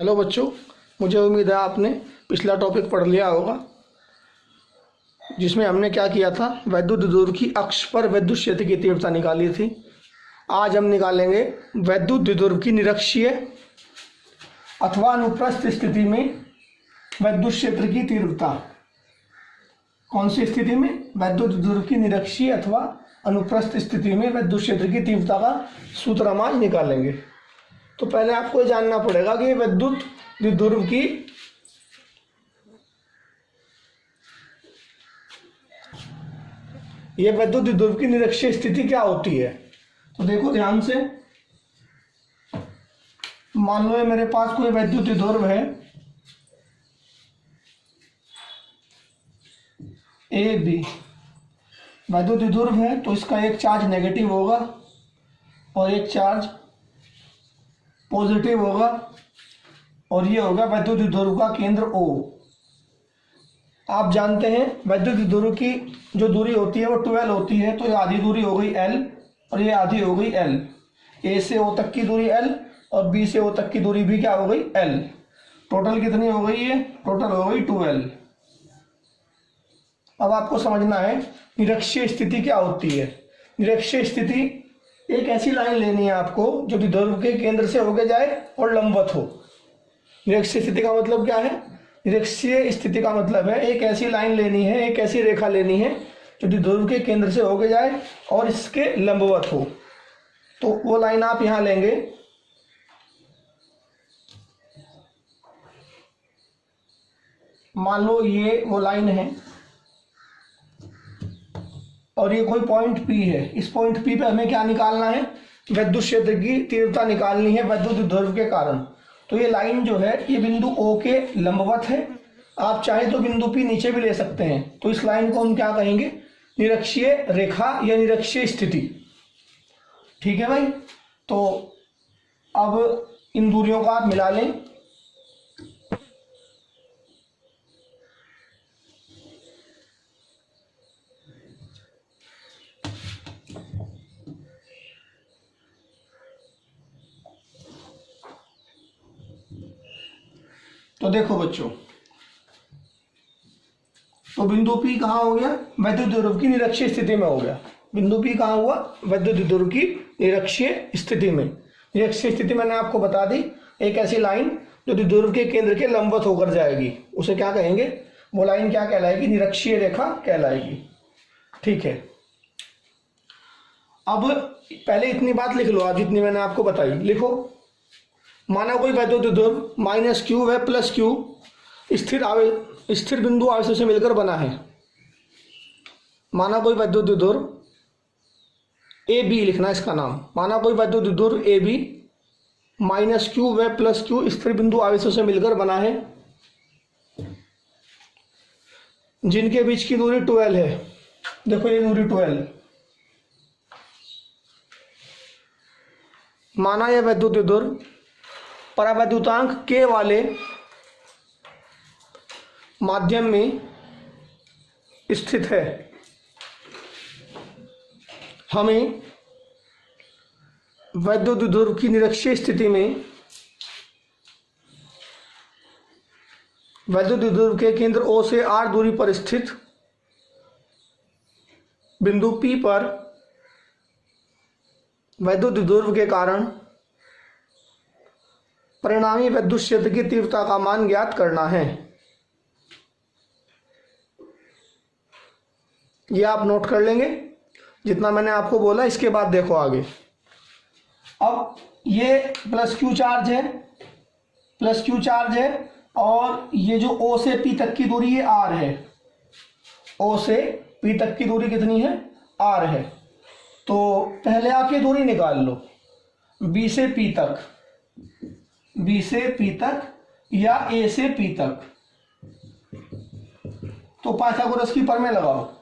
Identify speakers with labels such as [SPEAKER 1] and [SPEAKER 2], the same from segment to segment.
[SPEAKER 1] Hello बच्चों, मुझे उम्मीद है आपने पिछला टॉपिक पढ़ लिया होगा जिसमें हमने क्या किया था, वैद्युत द्विध्रुव की अक्ष पर विद्युत क्षेत्र की तीव्रता निकाली थी। आज हम निकालेंगे वैद्युत द्विध्रुव की निरक्षीय अथवा अनुप्रस्थ स्थिति में विद्युत क्षेत्र की तीव्रता। कौन सी स्थिति में? वैद्युत द्विध्रुव की निरक्षीय अथवा अनुप्रस्थ स्थिति में विद्युत क्षेत्र की तीव्रता का सूत्र हम आज निकालेंगे। तो पहले आपको ये जानना पड़ेगा कि विद्युत द्विध्रुव की निरक्षीय स्थिति क्या होती है। तो देखो ध्यान से, मान लो ये मेरे पास कोई वैद्युत द्विध्रुव है ए बी। वैद्युत द्विध्रुव है तो इसका एक चार्ज नेगेटिव होगा और एक चार्ज पॉजिटिव होगा, और ये होगा वैद्युत द्विध्रुव का केंद्र O। आप जानते हैं वैद्युत द्विध्रुव की जो दूरी होती है वो 12 होती है, तो ये आधी दूरी हो गई L और ये आधी हो गई L। A से O तक की दूरी L और B से O तक की दूरी भी क्या हो गई L। टोटल कितनी हो गई है? टोटल हो गई 12। अब आपको समझना है निरक्षीय स्थिति क्या होती है। निरक्षीय स्थिति एक ऐसी लाइन लेनी है आपको जो द्विध्रुव के केंद्र से होके जाए और लंबवत हो। निरक्षीय स्थिति का मतलब क्या है? निरक्षीय स्थिति का मतलब है एक ऐसी लाइन लेनी है, एक ऐसी रेखा लेनी है जो द्विध्रुव के केंद्र से होके जाए और इसके लंबवत हो। तो वो लाइन आप यहां लेंगे, मान लो ये वो लाइन है और ये कोई पॉइंट P है। इस पॉइंट P पे हमें क्या निकालना है? विद्युत क्षेत्र की तीव्रता निकालनी है वैद्युत द्विध्रुव के कारण। तो ये लाइन जो है ये बिंदु O के लंबवत है। आप चाहे तो बिंदु P नीचे भी ले सकते हैं। तो इस लाइन को हम क्या कहेंगे? निरक्षीय रेखा या निरक्षीय स्थिति। ठीक है भाई। तो अब इन दूरियों का आप मिला लें। तो देखो बच्चों, तो बिंदु P कहाँ हो गया? वैद्युत द्विध्रुव की निरक्षीय स्थिति में हो गया। बिंदु P कहाँ हुआ? वैद्युत द्विध्रुव की निरक्षीय स्थिति में। निरक्षीय स्थिति मैंने आपको बता दी, एक ऐसी लाइन जो द्विध्रुव के केंद्र के लंबवत होकर जाएगी उसे क्या कहेंगे? वो लाइन क्या कहलाएगी? निरक्षीय रेखा कहलाएगी। ठीक है। अब पहले इतनी बात लिख लो आप जितनी मैंने आपको बताई। लिखो, माना कोई वैद्युत द्विध्रुव -q व +q स्थिर बिंदु आवेशों से मिलकर बना है। माना कोई वैद्युत द्विध्रुव AB लिखना इसका नाम। माना कोई वैद्युत द्विध्रुव AB -q व +q स्थिर बिंदु आवेशों से मिलकर बना है, जिनके बीच की दूरी 12 है। देखो ये दूरी 12। माना यह वैद्युत द्विध्रुव परावैद्युतांक K वाले माध्यम में स्थित है। हमें वैद्युत द्विध्रुव की निरक्षीय स्थिति में वैद्युत द्विध्रुव के केंद्र O से r दूरी पर स्थित बिंदु P पर वैद्युत द्विध्रुव के कारण परिणामी विद्युत क्षेत्र की तीव्रता का मान ज्ञात करना है। यह आप नोट कर लेंगे जितना मैंने आपको बोला। इसके बाद देखो आगे। अब ये +q चार्ज है और ये जो O से P तक की दूरी ये r है। O से P तक की दूरी कितनी है? r है। तो पहले आप ये दूरी निकाल लो, B से P तक या A से P तक। तो पाइथागोरस की प्रमेय लगाओ।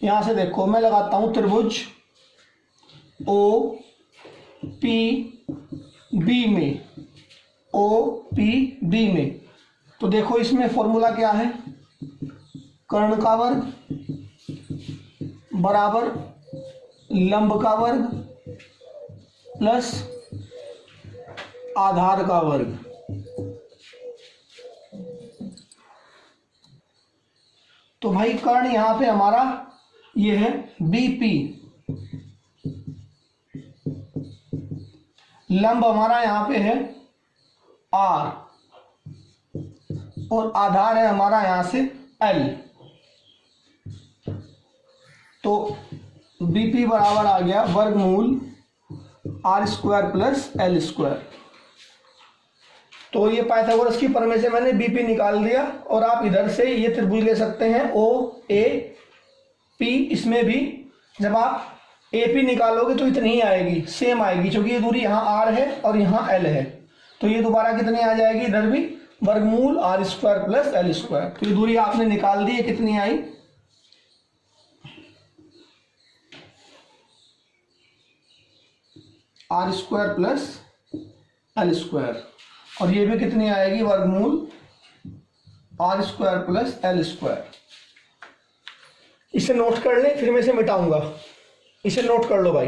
[SPEAKER 1] यहां से देखो, मैं लगाता हूं त्रिभुज OPB में। तो देखो इसमें फॉर्मूला क्या है? कर्ण का वर्ग बराबर लंब का वर्ग प्लस आधार का वर्ग। तो भाई कर्ण यहाँ पे हमारा ये है BP, लंब हमारा यहाँ पे है R, और आधार है हमारा यहाँ से L। तो BP बराबर आ गया वर्गमूल R² प्लस L²। तो ये पाइथागोरस की प्रमेय से मैंने BP निकाल दिया, और आप इधर से ये त्रिभुज ले सकते हैं OAP। इसमें भी जब आप AP निकालोगे तो इतनी ही आएगी, सेम आएगी, क्योंकि ये दूरी यहाँ R है और यहाँ L है। तो ये दोबारा कितनी आ जाएगी, इधर भी वर्गमूल R² प्लस L²। तो ये दूरी आपने निकाल दी है, कितनी आई, R² प्लस L², और ये भी कितनी आएगी, वर्गमूल R² प्लस L²। इसे नोट कर ले, फिर मैं इसे मिटाऊंगा। इसे नोट कर लो भाई।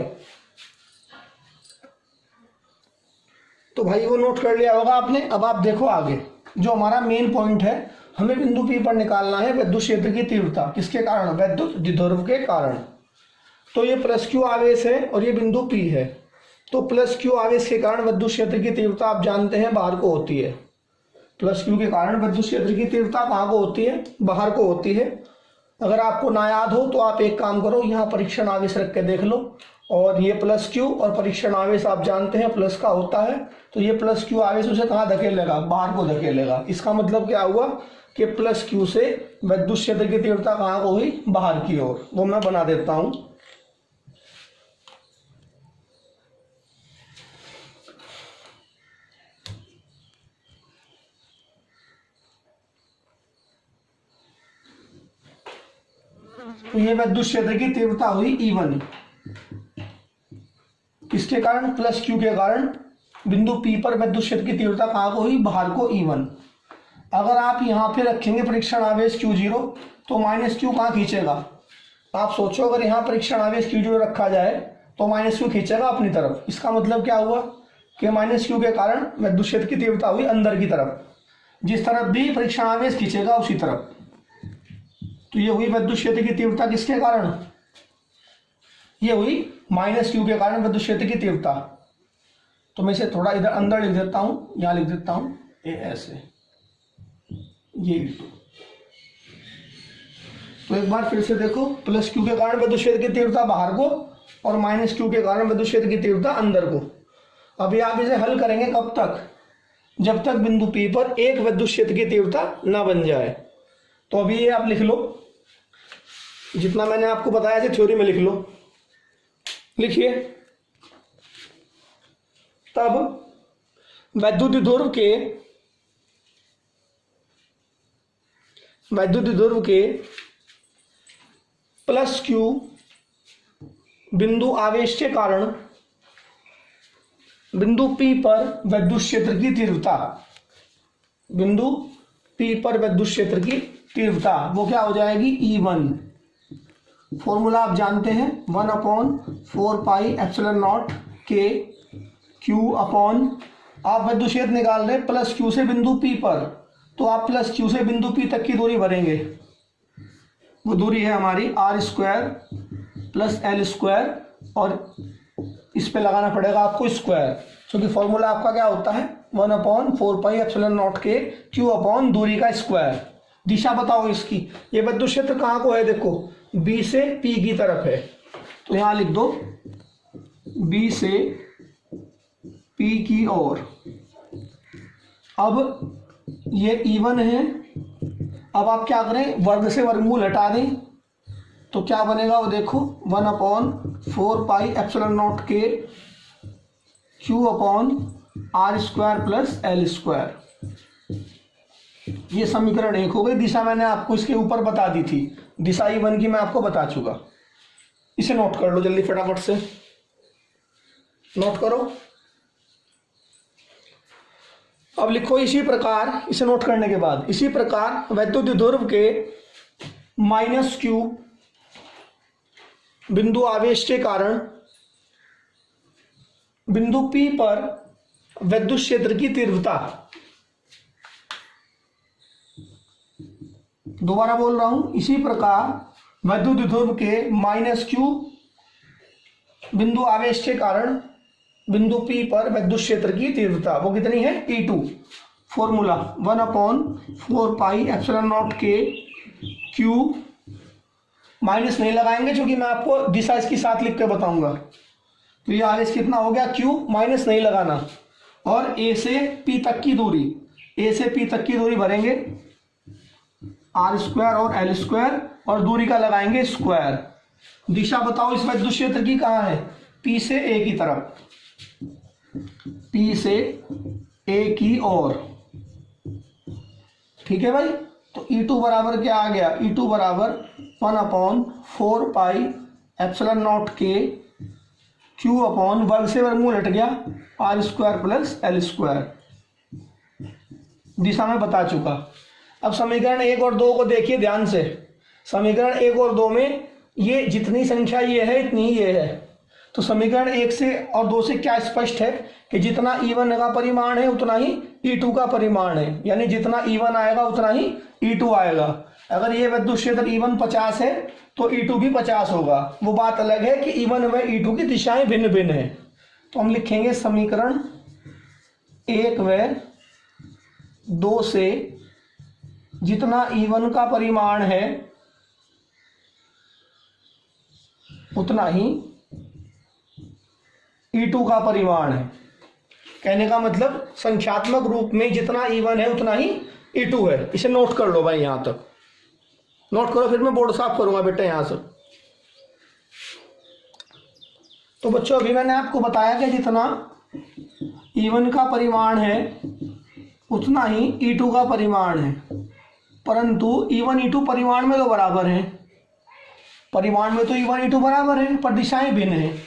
[SPEAKER 1] तो भाई वो नोट कर लिया होगा आपने। अब आप देखो आगे, जो हमारा मेन पॉइंट है, हमें बिंदु P पर निकालना है विद्युत क्षेत्र की तीव्रता। किसके कारण, विद्युत द्विध्रुव के कारण। तो ये +Q आवेश है और ये बिंदु P है। तो +Q आवेश के कारण विद्युत क्षेत्र की तीव्रता आप जानते हैं बाहर को होती है। +Q के कारण विद्युत क्षेत्र की तीव्रता कहाँ को होती है, बाहर को होती है। अगर आपको ना याद हो तो आप एक काम करो, यहाँ परीक्षण आवेश रख के देख लो, और ये +Q और परीक्षण आवेश आप जानते हैं प्लस का होता है। तो ये +Q आवेश उसे कहाँ धकेलेगा, बाहर को धकेलेगा। इसका मतलब क्या हुआ कि +Q से विद्युत क्षेत्र की तीव्रता कहाँ को हुई, बाहर की ओर। वो मैं बना देता हूँ। तो ये विद्युत क्षेत्र की तीव्रता हुई E1। किसके कारण, +Q के कारण बिंदु P पर विद्युत क्षेत्र की तीव्रता कहाँ को हुई, बाहर को E1। अगर आप यहाँ पे रखेंगे परीक्षण आवेश Q0 तो -Q कहाँ खींचेगा। आप सोचो, अगर यहाँ परीक्षण आवेश Q0 रखा जाए तो -Q खींचेगा अपनी तरफ। इसका मतलब क्या हुआ कि -Q के कारण विद्युत क्षेत्र की तीव्रता हुई अंदर की तरफ, जिस तरफ भी परीक्षण आवेश खींचेगा उसी तरफ। तो ये हुई विद्युत क्षेत्र की तीव्रता किसके कारण, ये हुई -Q के कारण विद्युत क्षेत्र की तीव्रता। तो मैं इसे थोड़ा इधर अंदर लिख देता हूँ, यहाँ लिख देता हूँ ये ऐसे, ये। तो एक बार फिर से देखो, +Q के कारण विद्युत क्षेत्र की तीव्रता बाहर को, और -Q के कारण विद्युत क्षेत्र की तीव्रता अंदर को। अभी आप इसे हल करेंगे कब तक, जब तक बिंदु P पर एक विद्युत क्षेत्र की तीव्रता न बन जाए। तो अभी ये आप लिख लो, जितना मैंने आपको बताया था थ्योरी में लिख लो। लिखिए, तब विद्युत द्विध्रुव के +Q बिंदु आवेश के कारण बिंदु P पर विद्युत क्षेत्र की तीव्रता, बिंदु P पर विद्युत क्षेत्र की तीव्रता वो क्या हो जाएगी, E1। फॉर्मूला आप जानते हैं, 1/4πε0 K Q अपॉन, आप विद्युत क्षेत्र निकाल रहे +Q से बिंदु P पर, तो आप +Q से बिंदु P तक की दूरी भरेंगे। वो दूरी है हमारी R² प्लस L², और इस पे लगाना पड़ेगा आपको स्क्वायर, क्योंकि फॉर्मूला आपका क्या होता है, 1/4πε0 K Q अपॉन दूरी का स्क्वायर। दिशा बताओ इसकी, ये विद्युत क्षेत्र कहाँ को है, देखो B से P की तरफ है। तो यहाँ लिख दो B से P की ओर। अब ये E1 है। अब आप क्या करें, वर्ग से वर्गमूल हटा दें, तो क्या बनेगा वो देखो, 1/4πε0 K Q upon R² plus L²। ये समीकरण 1 हो गई। दिशा मैंने आपको इसके ऊपर बता दी थी, दिशा E1 की मैं आपको बता चुका। इसे नोट कर लो जल्दी फटाफट से, नोट करो। अब लिखो इसी प्रकार, इसे नोट करने के बाद, इसी प्रकार विद्युत द्विध्रुव के -Q बिंदु आवेश के कारण बिंदु P पर विद्युत क्षेत्र की तीव्रता दोबारा बोल रहा हूं, इसी प्रकार विद्युत द्विध्रुव के माइनस क्यू बिंदु आवेश के कारण बिंदु P पर विद्युत क्षेत्र की तीव्रता वो कितनी है, E2। फॉर्मूला 1/4πε0 के क्यू, माइनस नहीं लगाएंगे क्योंकि मैं आपको दिशा इसकी साथ लिख के बताऊंगा। तो ये आवेश कितना हो गया, क्यू, माइनस नहीं लगाना। और ए से पी तक की दूरी, ए से पी तक की दूरी भरेंगे r² और l², और दूरी का लगाएंगे स्क्वायर। दिशा बताओ इस विद्युत क्षेत्र की कहाँ है, P से A की तरफ, P से A की ओर। ठीक है भाई। तो E2 बराबर क्या आ गया, E2 बराबर 1/4πε0 के Q अपॉन वर्ग से वर्गमूल हट गया r² प्लस l²। दिशा में बता चुका। अब समीकरण 1 और 2 को देखिए ध्यान से। समीकरण 1 और 2 में ये जितनी संख्या ये है इतनी ही ये है। तो समीकरण 1 से और 2 से क्या स्पष्ट है कि जितना E1 का परिमाण है उतना ही E2 का परिमाण है, यानी जितना E1 आएगा उतना ही E2 आएगा। अगर ये विद्युत क्षेत्र E1 50 है तो E2 भी 50 होगा। वो बात अलग है कि E1 व E2 की दिशाएं भिन्न भिन्न है। तो हम लिखेंगे समीकरण 1 व 2 से जितना E1 का परिमाण है उतना ही E2 का परिमाण है। कहने का मतलब संख्यात्मक रूप में जितना E1 है उतना ही E2 है। इसे नोट कर लो भाई, यहां तक नोट करो, फिर मैं बोर्ड साफ करूंगा बेटा यहां से। तो बच्चों अभी मैंने आपको बताया कि जितना E1 का परिमाण है उतना ही E2 का परिमाण है, परंतु E1 E2 परिमाण में तो बराबर है, परिमाण में तो E1 E2 बराबर है, पर दिशाएं भिन्न हैं।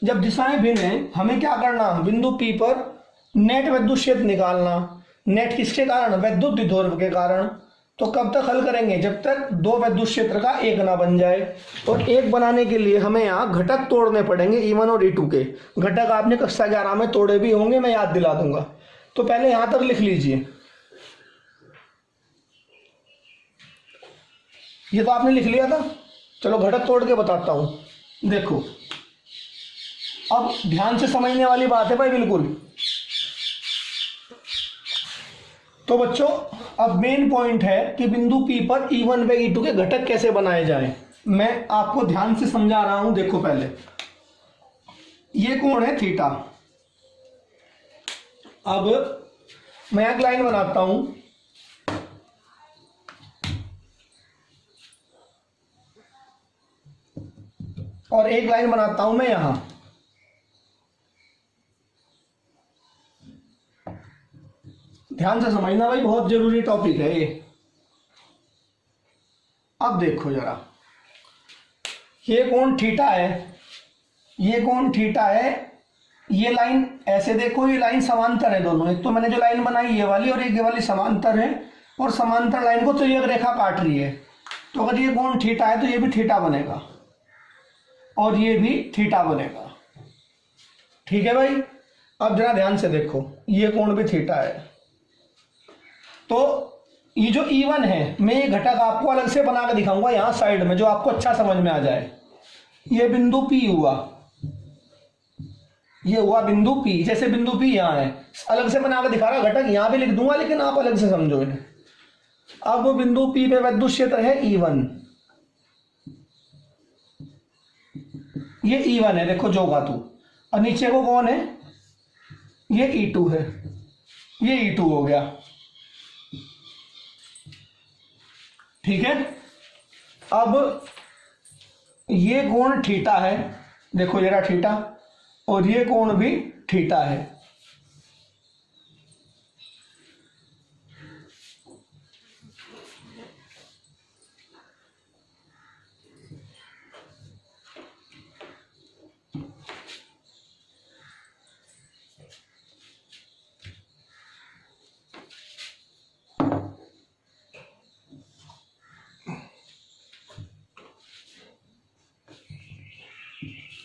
[SPEAKER 1] जब दिशाएं भिन्न हैं हमें क्या करना, बिंदु P पर नेट विद्युत क्षेत्र निकालना। नेट किसके कारण, विद्युत द्विध्रुव के कारण। तो कब तक हल करेंगे, जब तक दो विद्युत क्षेत्र का एक ना बन जाए। और एक बनाने के लिए हमें यहाँ घटक तोड़ने पड़ेंगे E1 और E2 के। घटक आपने कक्षा 11 में तोड़े भी होंगे, मैं याद दिला दूंगा। तो पहले यहां तक लिख लीजिए, ये तो आपने लिख लिया था। चलो घटक तोड़ के बताता हूं। देखो अब ध्यान से समझने वाली बात है भाई, बिल्कुल। तो बच्चों अब मेन पॉइंट है कि बिंदु P पर E1 व E2 के घटक कैसे बनाए जाएं। मैं आपको ध्यान से समझा रहा हूं। देखो पहले ये कोण है थीटा। अब मैं एक लाइन बनाता हूं, और एक लाइन बनाता हूं मैं यहां। ध्यान से समझना भाई, बहुत जरूरी टॉपिक है ये। अब देखो जरा, ये कोण थीटा है, ये कोण थीटा है। ये लाइन ऐसे देखो, ये लाइन समांतर है दोनों। एक तो मैंने जो लाइन बनाई ये वाली, और एक ये वाली समांतर है, और समांतर लाइन को तो ये रेखा काट रही है। तो अगर ये कोण थीटा है तो ये भी थीटा बनेगा, और ये भी थीटा बनेगा। ठीक है भाई। अब जरा ध्यान से देखो, ये कोण भी थीटा है। तो ये जो E1 है, मैं ये घटक आपको अलग से बना के दिखाऊंगा यहां साइड में, जो आपको अच्छा समझ में आ जाए। ये बिंदु P हुआ, ये हुआ बिंदु P। जैसे बिंदु P यहां है, अलग से बना के दिखा रहा। घटक यहां भी लिख दूंगा, लेकिन आप अलग से समझो इन्हें। अब बिंदु P पे विद्युत क्षेत्र है E1। ये E1 है, देखो जो का तू। और नीचे को कौन है, ये E2 है। ये E2 हो गया। ठीक है। अब ये कोण थीटा है, देखो जरा थीटा, और ये कोण भी थीटा है।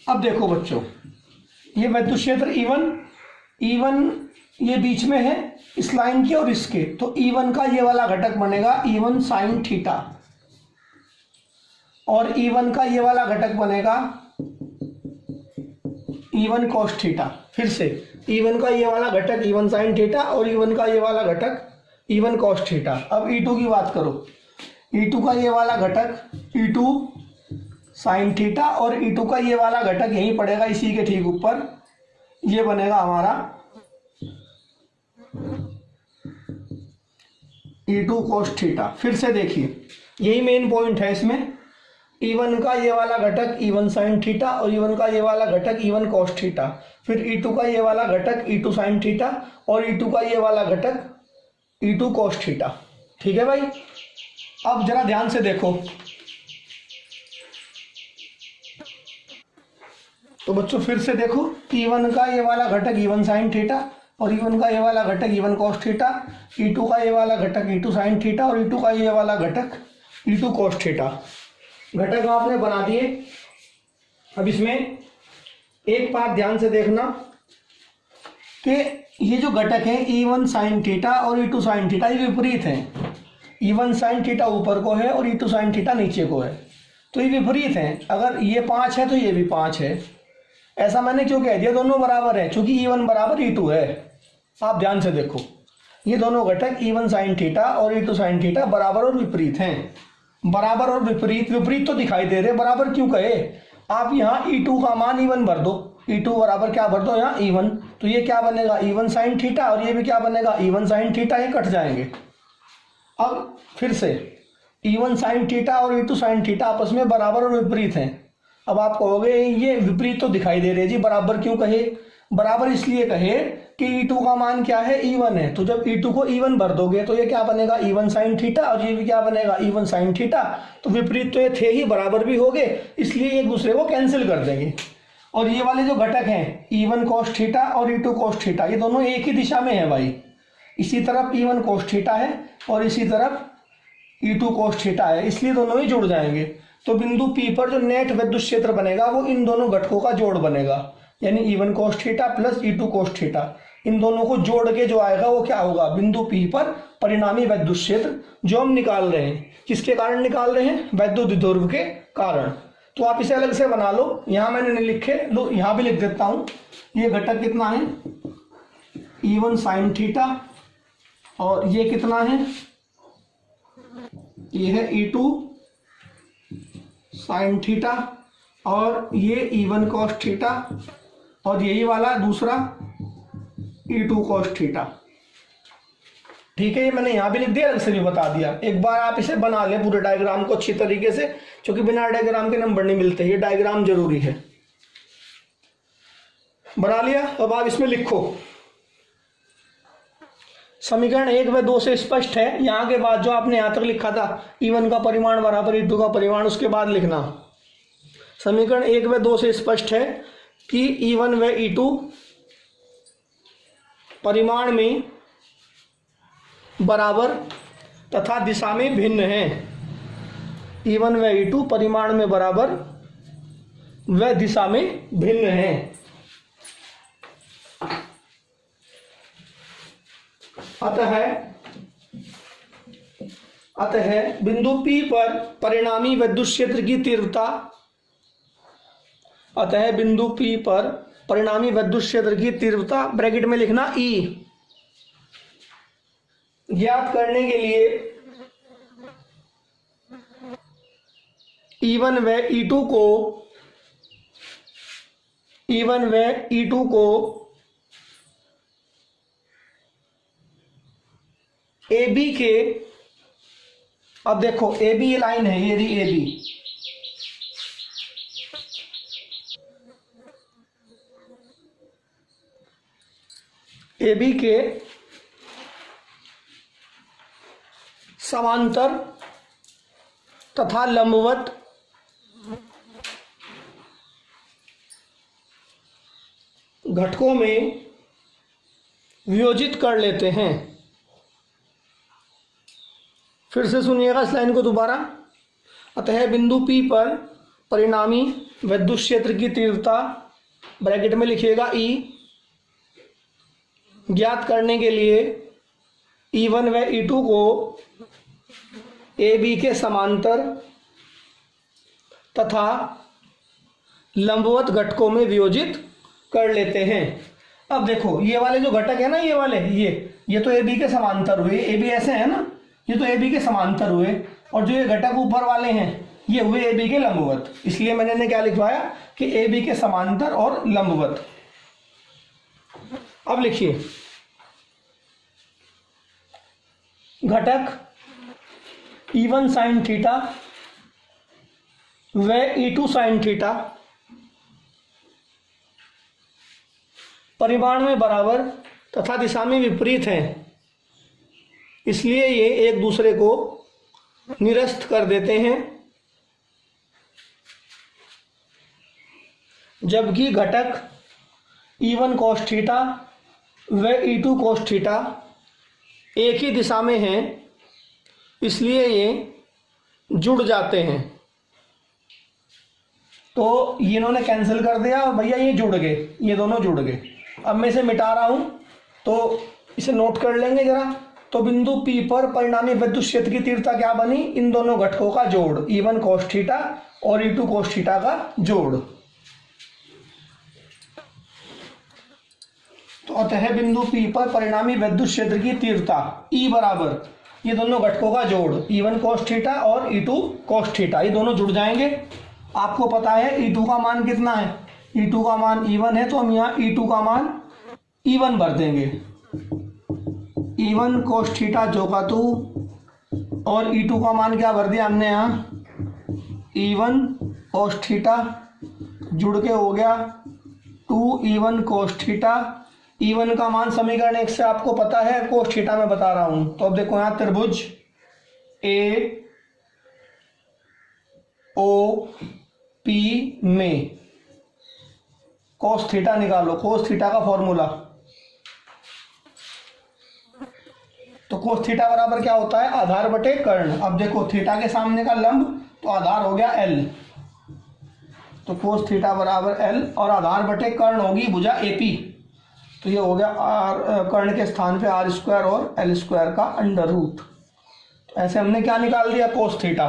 [SPEAKER 1] अब देखो बच्चों, ये विद्युत क्षेत्र E1 ये बीच में है, इस लाइन के और इसके, तो E1 का ये वाला घटक बनेगा E1 साइन थीटा और E1 का ये वाला घटक बनेगा E1 कॉस थीटा। फिर से E1 का ये वाला घटक E1 साइन थीटा और E1 का ये वाला घटक E1 कॉस थीटा। अब E2 की बात करो, E2 का ये वाला घटक E2 साइन थीटा और E2 का ये वाला घटक यहीं पड़ेगा इसी के ठीक ऊपर, ये बनेगा हमारा E2 कॉस थीटा। फिर से देखिए यही मेन पॉइंट है इसमें, E1 का ये वाला घटक E1 साइन थीटा और E1 का ये वाला घटक E1 कॉस थीटा, फिर E2 का ये वाला घटक E2 साइन थीटा और E2 का ये वाला घटक E2 कॉस थीटा। ठीक है भाई, अब जरा ध्यान से देखो, तो बच्चों फिर से देखो, E1 का ये वाला घटक E1 साइन थीटा और E1 का ये वाला घटक E1 कॉस थीटा, E2 का ये वाला घटक E2 साइन थीटा और E2 का ये वाला घटक E2 कॉस थीटा। घटक आपने बना दिए। अब इसमें एक बात ध्यान से देखना कि ये जो घटक है E1 साइन थीटा और E2 साइन थीटा ये विपरीत हैं। E1 साइन थीटा ऊपर को है और E2 साइन थीटा नीचे को है, तो ये विपरीत हैं। अगर ये 5 है तो ये भी 5 है। ऐसा मैंने क्यों कह दिया दोनों बराबर है? क्योंकि E1 बराबर E2 है। आप ध्यान से देखो, ये दोनों घटक E1 साइन थीटा और E2 साइन थीटा बराबर और विपरीत हैं। बराबर और विपरीत, विपरीत तो दिखाई दे रहे, बराबर क्यों कहे? आप यहाँ E2 का मान E1 भर दो, E2 बराबर क्या भर दो यहाँ E1, तो ये क्या बनेगा E1 साइन थीटा और ये भी क्या बनेगा E1 साइन थीटा, ये कट जाएंगे। अब फिर से E1 साइन थीटा और E2 साइन थीटा आपस में बराबर और विपरीत हैं। अब आप कहोगे ये विपरीत तो दिखाई दे रहे जी, बराबर क्यों कहे? बराबर इसलिए कहे कि E2 का मान क्या है E1 है, तो जब E2 को E1 भर दोगे तो ये क्या बनेगा E1 साइन थीटा और ये भी क्या बनेगा E1 साइन थीटा। तो विपरीत तो ये थे ही, बराबर भी हो गए, इसलिए एक दूसरे को कैंसिल कर देंगे। और ये वाले जो घटक हैं E1 कॉस थीटा और E2 कॉस थीटा, ये दोनों एक ही दिशा में है भाई। इसी तरफ E1 कॉस थीटा है और इसी तरफ E2 कॉस थीटा है, इसलिए दोनों ही जुड़ जाएंगे। तो बिंदु P पर जो नेट विद्युत क्षेत्र बनेगा वो इन दोनों घटकों का जोड़ बनेगा, यानी E1 cos theta plus E2 cos theta. इन दोनों को जोड़ के जो आएगा वो क्या होगा? बिंदु P पर परिणामी विद्युत क्षेत्र जो हम निकाल रहे हैं। किसके कारण निकाल रहे हैं? वैद्युत द्विध्रुव के कारण। तो आप इसे अलग से बना लो, यहाँ मैंने नहीं लिखे, लो यहाँ भी लिख देता हूँ। ये घटक कितना है E1 साइन थीटा और ये कितना है, ये है E2 साइन थीटा और ये E1 cos थीटा और यही वाला दूसरा E2 cos थीटा। ठीक है, ये मैंने यहाँ भी लिख दिया, अलग से भी बता दिया। एक बार आप इसे बना लें पूरे डायग्राम को अच्छी तरीके से, क्योंकि बिना डायग्राम के नंबर नहीं मिलते, ये डायग्राम जरूरी है। बना लिया? अब आप इसमें लिखो, समीकरण 1 व 2 से स्पष्ट है। यहाँ के बाद जो आपने यहाँ तक लिखा था E1 का परिमाण बराबर E2 का परिमाण, उसके बाद लिखना समीकरण 1 व 2 से स्पष्ट है कि E1 व E2 परिमाण में बराबर तथा दिशा में भिन्न हैं। E1 व E2 परिमाण में बराबर व दिशा में भिन्न हैं। अतः बिंदु P पर परिणामी विद्युत क्षेत्र की तीव्रता, अतः बिंदु P पर परिणामी विद्युत क्षेत्र की तीव्रता ब्रैकेट में लिखना E ज्ञात करने के लिए E1 व E2 को AB के, अब देखो AB ये लाइन है, ये रही AB, AB के समांतर तथा लंबवत घटकों में वियोजित कर लेते हैं। फिर से सुनिएगा इस लाइन को दोबारा। अतः बिंदु P पर परिणामी विद्युत क्षेत्र की तीव्रता ब्रैकेट में लिखिएगा E ज्ञात करने के लिए E1 व E2 को AB के समांतर तथा लंबवत घटकों में वियोजित कर लेते हैं। अब देखो ये वाले जो घटक है ना, ये वाले ये तो AB के समांतर हुए, AB ऐसे है ना, ये तो AB के समांतर हुए, और जो ये घटक ऊपर वाले हैं ये हुए AB के लंबवत। इसलिए मैंने इन्हें क्या लिखवाया कि AB के समांतर और लंबवत। अब लिखिए घटक E1 साइन थीटा व E2 साइन थीटा परिमाण में बराबर तथा दिशा में विपरीत हैं, इसलिए ये एक दूसरे को निरस्त कर देते हैं। जबकि घटक E1 cos थीटा व E2 cos थीटा एक ही दिशा में हैं, इसलिए ये जुड़ जाते हैं। तो ये इन्होंने कैंसिल कर दिया और भैया ये जुड़ गए, ये दोनों जुड़ गए। अब मैं इसे मिटा रहा हूं तो इसे नोट कर लेंगे जरा। तो बिंदु P पर परिणामी विद्युत क्षेत्र की तीव्रता क्या बनी? इन दोनों घटकों का जोड़, E1 cos थीटा और E2 cos थीटा का जोड़। तो अतः बिंदु P पर परिणामी विद्युत क्षेत्र की तीव्रता E बराबर ये दोनों घटकों का जोड़, E1 cos थीटा और E2 cos थीटा, ये दोनों जुड़ जाएंगे। आपको पता है E2 का मान कितना है? E2 का मान E1 है, तो हम यहाँ E2 का मान E1 भर देंगे। E1 cos थीटा जो का 2 और E2 का मान क्या भर दिया हमने यहाँ? E1 cos थीटा जुड़ के हो गया 2E1 cos थीटा। E1 का मान समीकरण 1 से आपको पता है, cos थीटा में बता रहा हूं। तो अब देखो यहाँ त्रिभुज AOP में cos थीटा निकालो, cos थीटा का फॉर्मूला। तो cos थीटा बराबर क्या होता है? आधार बटे कर्ण। अब देखो थीटा के सामने का लंब तो आधार हो गया L, तो cos थीटा बराबर L और आधार बटे कर्ण होगी भुजा AP। तो ये हो गया कर्ण के स्थान पे R स्क्वायर और L स्क्वायर का अंडर रूट। तो ऐसे हमने क्या निकाल दिया? cos theta.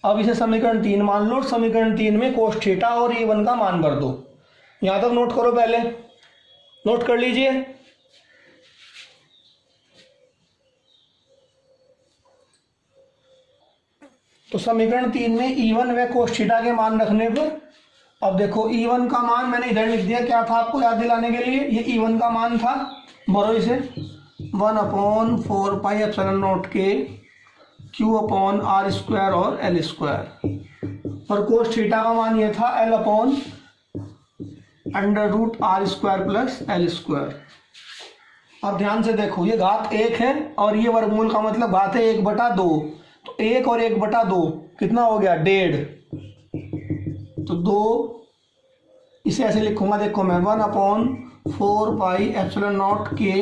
[SPEAKER 1] अब इसे समीकरण 3 मान लो, समीकरण 3 में cos थीटा और E1 का मान भर दो। यहां तक नोट करो, पहले नोट कर लीजिए। तो समीकरण 3 में E1 व cos थीटा के मान रखने पर अब देखो E1 का मान मैंने इधर लिख दिया, क्या था आपको याद दिलाने के लिए? ये E1 का मान था, भरो इसे 1/4πε0 के Q/R स्क्वायर और L स्क्वायर, और cos थीटा का मान ये था L/√R square plus L square. अब ध्यान से देखो, ये घात 1 है और ये वर्गमूल का मतलब घात है 1/2। तो 1 और 1/2 कितना हो गया? 1.5। तो 2, इसे ऐसे लिखूंगा, देखो मैं 1/4πε0 के,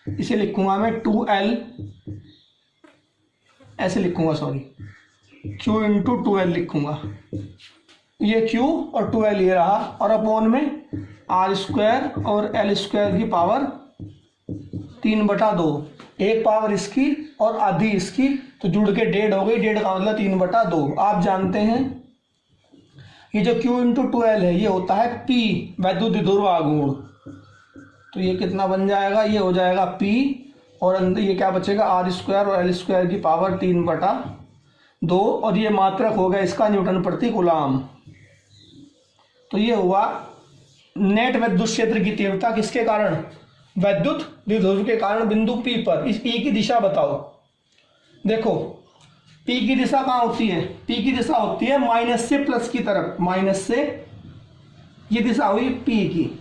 [SPEAKER 1] इसे लिखूंगा मैं 2L, ऐसे लिखूंगा, सॉरी Q × 2L लिखूंगा। ये Q और 2L ये रहा, और अपॉन में R स्क्वायर और L स्क्वायर की पावर 3/2, एक पावर इसकी और आधी इसकी, तो जुड़ के 1.5 हो गई। 1.5 का मतलब 3/2। आप जानते हैं ये जो Q × 2L है ये होता है P, वैद्युत द्विध्रुव आघूर्ण। तो ये कितना बन जाएगा? ये हो जाएगा P, और अंदर ये क्या बचेगा? R स्क्वायर और L स्क्वायर की पावर 3/2, और ये मात्रक हो गया इसका न्यूटन प्रति कूलाम। तो ये हुआ नेट विद्युत क्षेत्र की तीव्रता किसके कारण? वैद्युत द्विध्रुव के कारण बिंदु P पर। इस P की दिशा बताओ। देखो P की दिशा कहाँ होती है? P की दिशा होती है माइनस से प्लस की तरफ, माइनस से, ये दिशा हुई P की।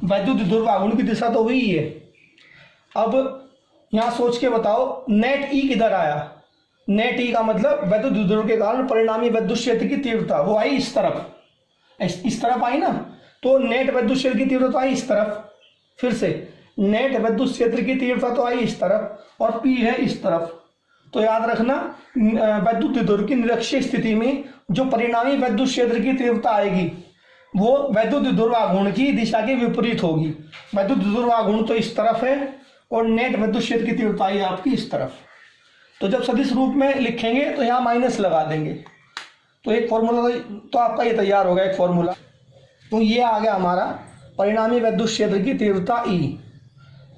[SPEAKER 1] वैद्युत द्विध्रुव आघूर्ण की दिशा तो हुई है। अब यहां सोच के बताओ नेट E किधर आया? नेट E का मतलब वैद्युत द्विध्रुव के कारण परिणामी विद्युत क्षेत्र की तीव्रता वो आई इस तरफ, इस तरफ आई ना। तो नेट विद्युत क्षेत्र की तीव्रता आई इस तरफ, फिर से नेट विद्युत क्षेत्र की तीव्रता तो आई इस तरफ, और P है इस तरफ। तो याद रखना वैद्युत द्विध्रुव की निरक्षीय स्थिति में जो परिणामी विद्युत क्षेत्र की तीव्रता आएगी वो वैद्युत द्विध्रुव आघूर्ण की दिशा के विपरीत होगी। वैद्युत द्विध्रुव आघूर्ण तो इस तरफ है और नेट विद्युत क्षेत्र की तीव्रता है आपकी इस तरफ। तो जब सदिश रूप में लिखेंगे तो यहाँ माइनस लगा देंगे, तो एक फॉर्मूला तो आपका ये तैयार होगा, एक फॉर्मूला। तो ये आ गया हमारा परिणामी विद्युत क्षेत्र की तीव्रता E।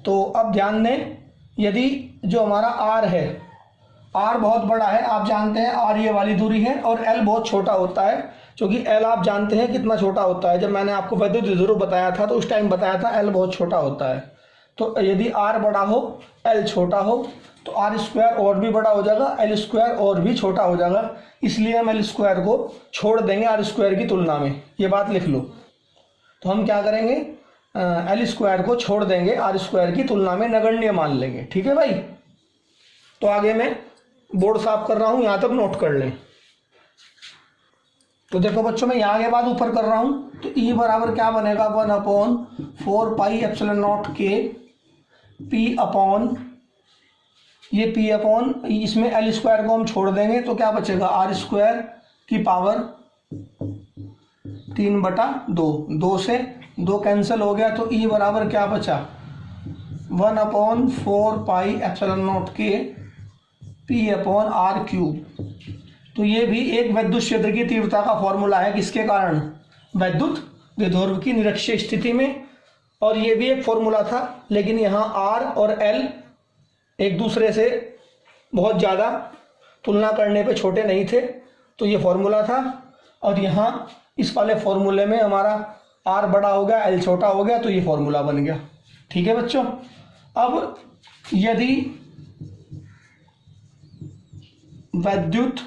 [SPEAKER 1] तो अब ध्यान दें, यदि जो हमारा R है, R बहुत बड़ा है, आप जानते हैं R ये वाली दूरी है, और L बहुत छोटा होता है, क्योंकि L आप जानते हैं कितना छोटा होता है। जब मैंने आपको विद्युत द्विध्रुव बताया था तो उस टाइम बताया था L बहुत छोटा होता है। तो यदि R बड़ा हो, L छोटा हो, तो R स्क्वायर और भी बड़ा हो जाएगा, L स्क्वायर और भी छोटा हो जाएगा। इसलिए हम L स्क्वायर को छोड़ देंगे R स्क्वायर की तुलना में, ये बात लिख लो। तो हम क्या करेंगे, L स्क्वायर को छोड़ देंगे R स्क्वायर की तुलना में, नगण्य मान लेंगे। ठीक है भाई। तो आगे मैं बोर्ड साफ कर रहा हूँ, यहाँ तक नोट कर लें। तो देखो बच्चों, मैं यहाँ के बाद ऊपर कर रहा हूँ, तो E बराबर क्या बनेगा, 1/4 पाई एप्सिलॉन नॉट के P अपॉन, ये P अपॉन, इसमें L स्क्वायर को हम छोड़ देंगे तो क्या बचेगा, R स्क्वायर की पावर 3/2, 2 से 2 कैंसिल हो गया, तो E बराबर क्या बचा, 1/4 पाई एप्सिलॉन नॉट के P अपॉन R क्यूब। तो ये भी एक विद्युत क्षेत्र की तीव्रता का फॉर्मूला है, किसके कारण, विद्युत द्विध्रुव की निरक्षीय स्थिति में। और ये भी एक फॉर्मूला था, लेकिन यहाँ R और L एक दूसरे से बहुत ज़्यादा तुलना करने पे छोटे नहीं थे, तो ये फॉर्मूला था। और यहाँ इस वाले फॉर्मूले में हमारा R बड़ा हो गया, L छोटा हो गया, तो ये फॉर्मूला बन गया। ठीक है बच्चों। अब यदि विद्युत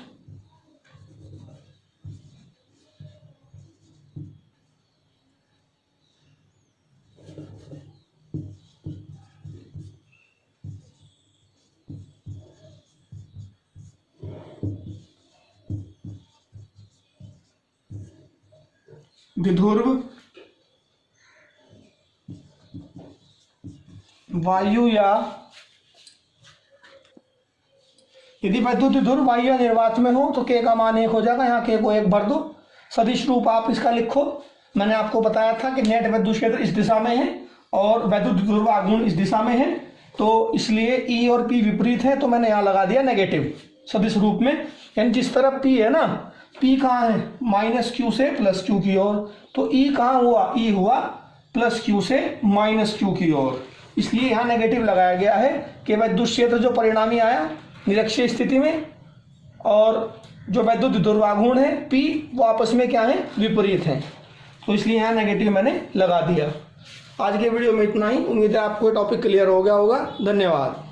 [SPEAKER 1] द्विध्रुव वायु या, यदि विद्युत द्विध्रुव वायु या निर्वात में हो तो K का मान 1 हो जाएगा। यहाँ K को 1 भर दो। सदिश रूप आप इसका लिखो। मैंने आपको बताया था कि नेट विद्युत क्षेत्र इस दिशा में है और विद्युत द्विध्रुव आघूर्ण इस दिशा में है, तो इसलिए E और P विपरीत है, तो मैंने यहाँ लगा दिया नेगेटिव सदिश रूप में। यानी जिस तरफ P है ना, P कहाँ है, -Q से +Q की ओर, तो E कहाँ हुआ, E हुआ +Q से -Q की ओर। इसलिए यहाँ नेगेटिव लगाया गया है कि विद्युत क्षेत्र जो परिणामी आया निरक्षीय स्थिति में, और जो विद्युत द्विध्रुवाघूर्ण है P, वो आपस में क्या है, विपरीत हैं, तो इसलिए यहाँ नेगेटिव मैंने लगा दिया। आज के वीडियो में इतना ही। उम्मीद है आपको टॉपिक क्लियर हो गया होगा। धन्यवाद।